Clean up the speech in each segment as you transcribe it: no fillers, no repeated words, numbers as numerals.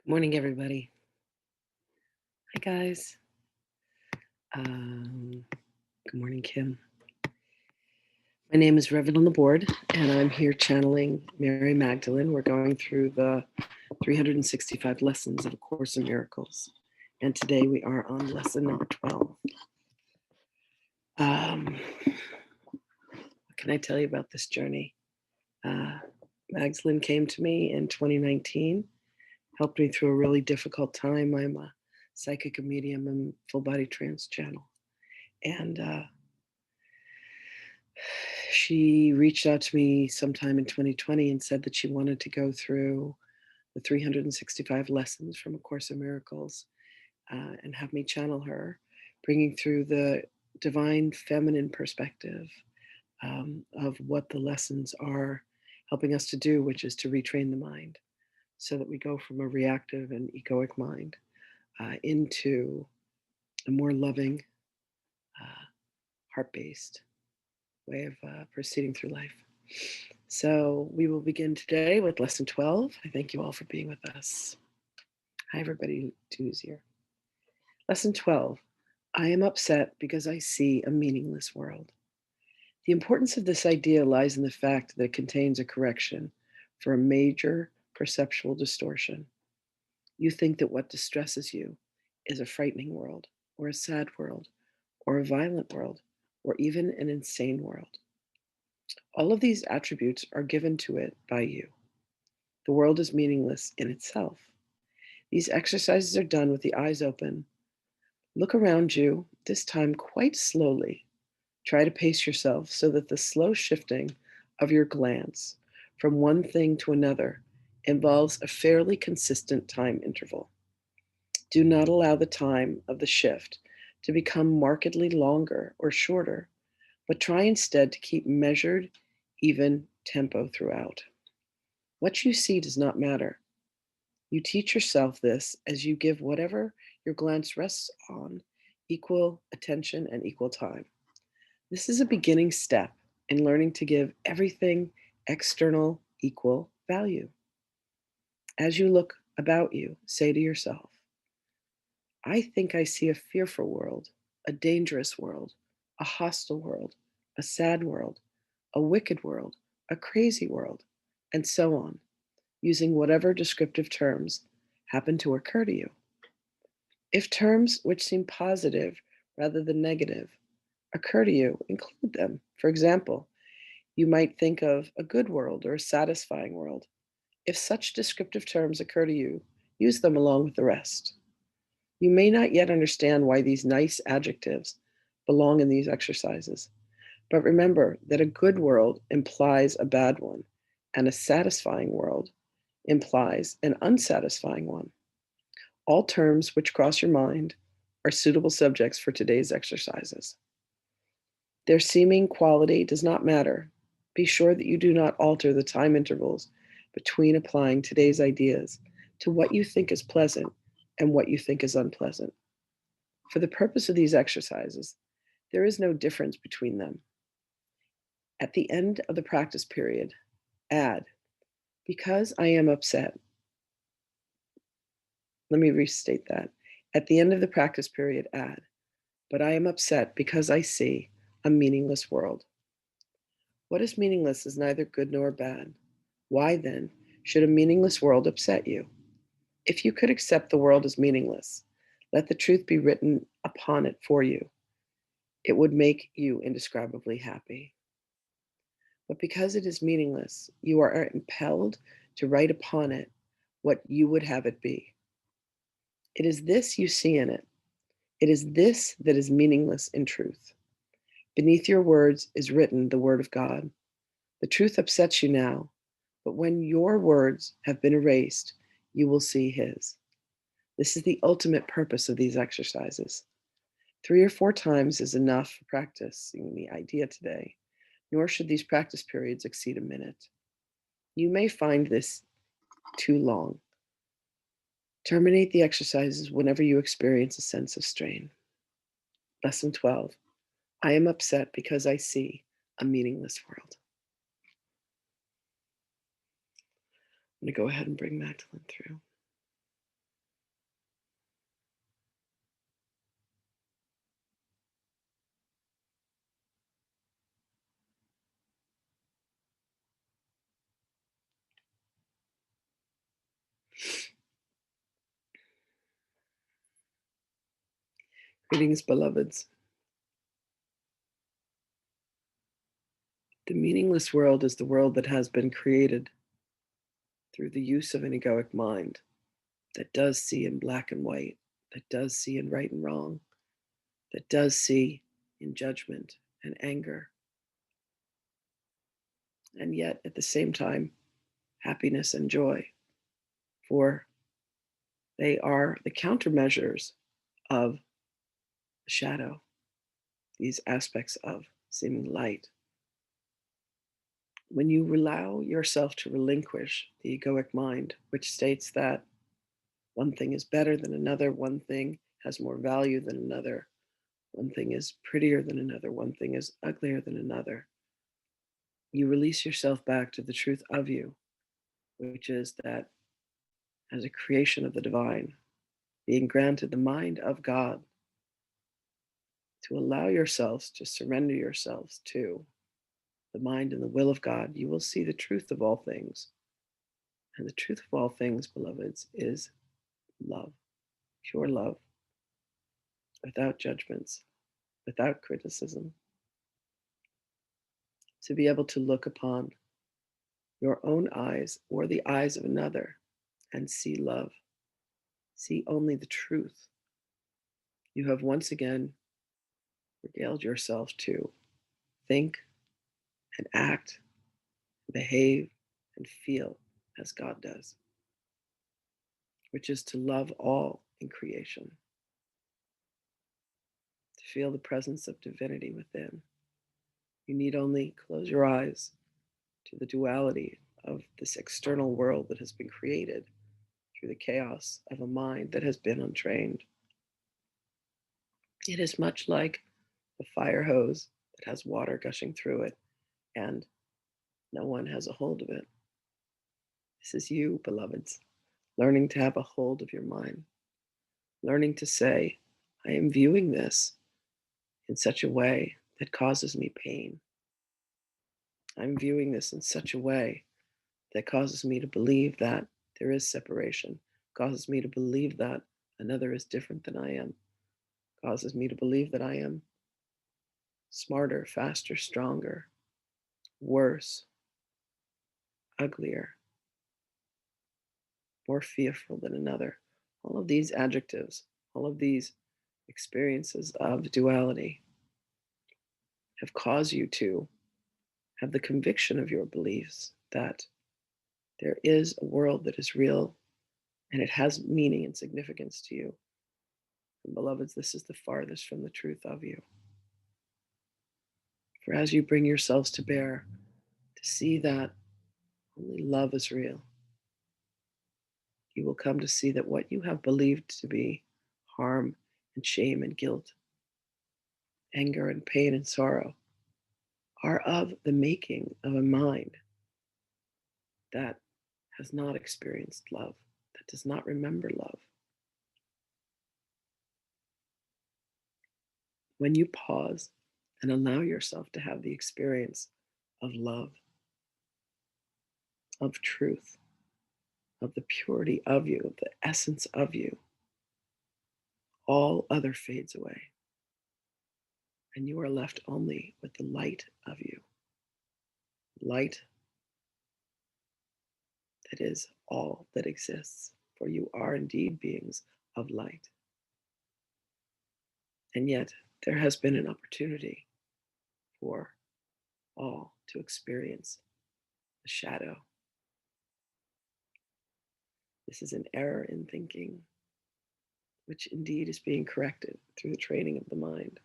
Good morning, everybody. Hi, guys. Good morning, Kim. My name is Reverend LaBorde, and I'm here channeling Mary Magdalene. We're going through the 365 lessons of A Course in Miracles, and today we are on lesson number 12. What can I tell you about this journey? Magdalene came to me in 2019, helped me through a really difficult time. I'm a psychic, a medium, and full body trance channel. And she reached out to me sometime in 2020 and said that she wanted to go through the 365 lessons from A Course in Miracles and have me channel her, bringing through the divine feminine perspective of what the lessons are helping us to do, which is to retrain the mind so that we go from a reactive and egoic mind into a more loving, heart-based way of proceeding through life. So we will begin today with lesson 12. I thank you all for being with us. Hi, everybody who's here. Lesson 12. I am upset because I see a meaningless world. The importance of this idea lies in the fact that it contains a correction for a major perceptual distortion. You think that what distresses you is a frightening world, or a sad world, or a violent world, or even an insane world. All of these attributes are given to it by you. The world is meaningless in itself. These exercises are done with the eyes open. Look around you, this time quite slowly. Try to pace yourself so that the slow shifting of your glance from one thing to another involves a fairly consistent time interval. Do not allow the time of the shift to become markedly longer or shorter, but try instead to keep measured, even tempo throughout. What you see does not matter. You teach yourself this as you give whatever your glance rests on equal attention and equal time. This is a beginning step in learning to give everything external equal value. As you look about you, say to yourself, I think I see a fearful world, a dangerous world, a hostile world, a sad world, a wicked world, a crazy world, and so on, using whatever descriptive terms happen to occur to you. If terms which seem positive rather than negative occur to you, include them. For example, you might think of a good world or a satisfying world. If such descriptive terms occur to you, use them along with the rest. You may not yet understand why these nice adjectives belong in these exercises, but remember that a good world implies a bad one, and a satisfying world implies an unsatisfying one. All terms which cross your mind are suitable subjects for today's exercises. Their seeming quality does not matter. Be sure that you do not alter the time intervals between applying today's ideas to what you think is pleasant and what you think is unpleasant. For the purpose of these exercises, there is no difference between them. At the end of the practice period, add, because I am upset. Let me restate that. At the end of the practice period, add, but I am upset because I see a meaningless world. What is meaningless is neither good nor bad. Why, then, should a meaningless world upset you? If you could accept the world as meaningless, let the truth be written upon it for you. It would make you indescribably happy. But because it is meaningless, you are impelled to write upon it what you would have it be. It is this you see in it. It is this that is meaningless in truth. Beneath your words is written the word of God. The truth upsets you now, but when your words have been erased, you will see His. This is the ultimate purpose of these exercises. 3 or 4 times is enough for practicing the idea today, nor should these practice periods exceed a minute. You may find this too long. Terminate the exercises whenever you experience a sense of strain. Lesson 12. I am upset because I see a meaningless world. I'm going to go ahead and bring Magdalene through. Greetings, beloveds. The meaningless world is the world that has been created through the use of an egoic mind that does see in black and white, that does see in right and wrong, that does see in judgment and anger, and yet at the same time, happiness and joy, for they are the countermeasures of the shadow, these aspects of seeming light. When you allow yourself to relinquish the egoic mind, which states that one thing is better than another, one thing has more value than another, one thing is prettier than another, one thing is uglier than another, you release yourself back to the truth of you, which is that as a creation of the divine, being granted the mind of God, to allow yourselves to surrender yourselves to the mind and the will of God, you will see the truth of all things. And the truth of all things, beloveds, is love, pure love, without judgments, without criticism. To be able to look upon your own eyes or the eyes of another and see love, see only the truth. You have once again regaled yourself to think and act, behave and feel as God does, which is to love all in creation, to feel the presence of divinity within. You need only close your eyes to the duality of this external world that has been created through the chaos of a mind that has been untrained. It is much like a fire hose that has water gushing through it and no one has a hold of it. This is you, beloveds, learning to have a hold of your mind, learning to say, I am viewing this in such a way that causes me pain. I'm viewing this in such a way that causes me to believe that there is separation, causes me to believe that another is different than I am, causes me to believe that I am smarter, faster, stronger, worse, uglier, more fearful than another. All of these adjectives, all of these experiences of duality have caused you to have the conviction of your beliefs that there is a world that is real and it has meaning and significance to you. And beloveds, this is the farthest from the truth of you. For as you bring yourselves to bear to see that only love is real, you will come to see that what you have believed to be harm and shame and guilt, anger and pain and sorrow are of the making of a mind that has not experienced love, that does not remember love. When you pause and allow yourself to have the experience of love, of truth, of the purity of you, of the essence of you, all other fades away. And you are left only with the light of you, light that is all that exists, for you are indeed beings of light. And yet, there has been an opportunity for all to experience the shadow. This is an error in thinking, which indeed is being corrected through the training of the mind.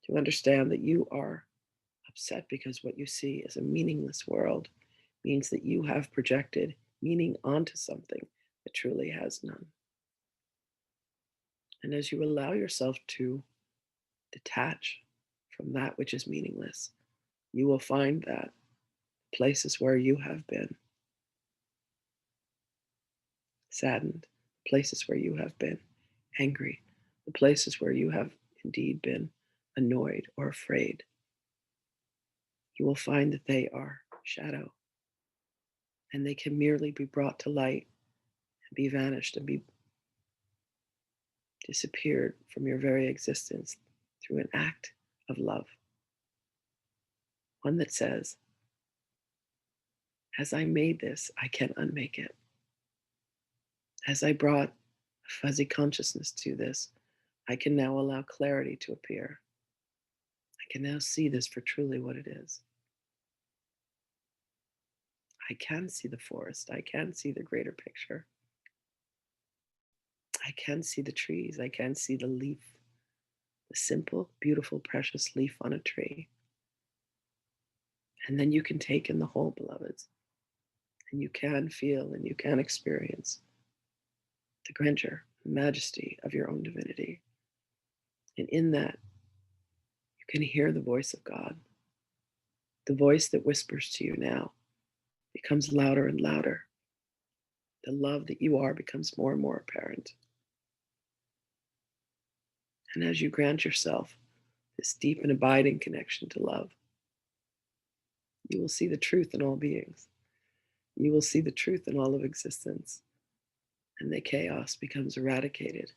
To understand that you are upset because what you see is a meaningless world means that you have projected meaning onto something that truly has none. And as you allow yourself to detach from that which is meaningless, you will find that places where you have been saddened, places where you have been angry, the places where you have indeed been annoyed or afraid, you will find that they are shadow, and they can merely be brought to light and be vanished and be disappeared from your very existence through an act of love. One that says, as I made this, I can unmake it. As I brought a fuzzy consciousness to this, I can now allow clarity to appear. I can now see this for truly what it is. I can see the forest. I can see the greater picture. I can see the trees. I can see the leaf, the simple, beautiful, precious leaf on a tree. And then you can take in the whole, beloveds, and you can feel and you can experience the grandeur, the majesty of your own divinity. And in that, you can hear the voice of God. The voice that whispers to you now becomes louder and louder. The love that you are becomes more and more apparent. And as you grant yourself this deep and abiding connection to love, you will see the truth in all beings. You will see the truth in all of existence. And the chaos becomes eradicated,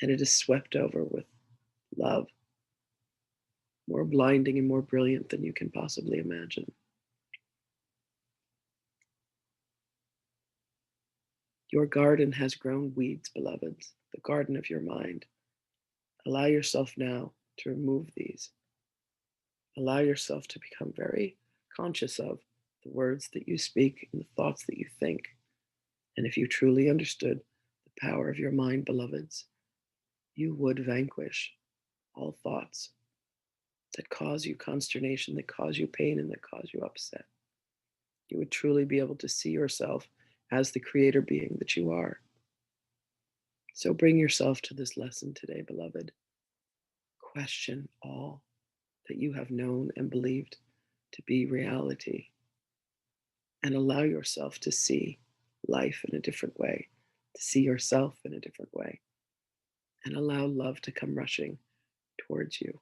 and it is swept over with love, more blinding and more brilliant than you can possibly imagine. Your garden has grown weeds, beloveds, the garden of your mind. Allow yourself now to remove these. Allow yourself to become very conscious of the words that you speak and the thoughts that you think. And if you truly understood the power of your mind, beloveds, you would vanquish all thoughts that cause you consternation, that cause you pain, and that cause you upset. You would truly be able to see yourself as the creator being that you are. So bring yourself to this lesson today, beloved. Question all that you have known and believed to be reality, and allow yourself to see life in a different way, to see yourself in a different way, and allow love to come rushing towards you,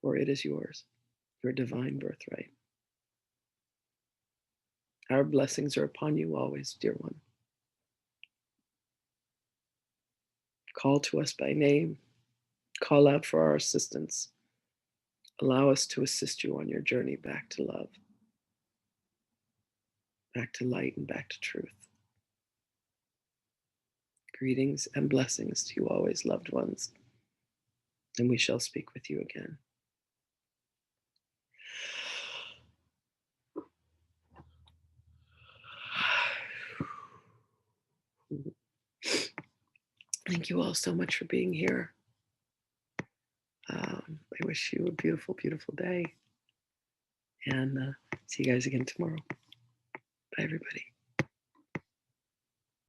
for it is yours, your divine birthright. Our blessings are upon you always, dear one. Call to us by name, call out for our assistance. Allow us to assist you on your journey back to love, back to light, and back to truth. Greetings and blessings to you always, loved ones, and we shall speak with you again. Thank you all so much for being here. I wish you a beautiful, beautiful day, and see you guys again tomorrow. Bye, everybody.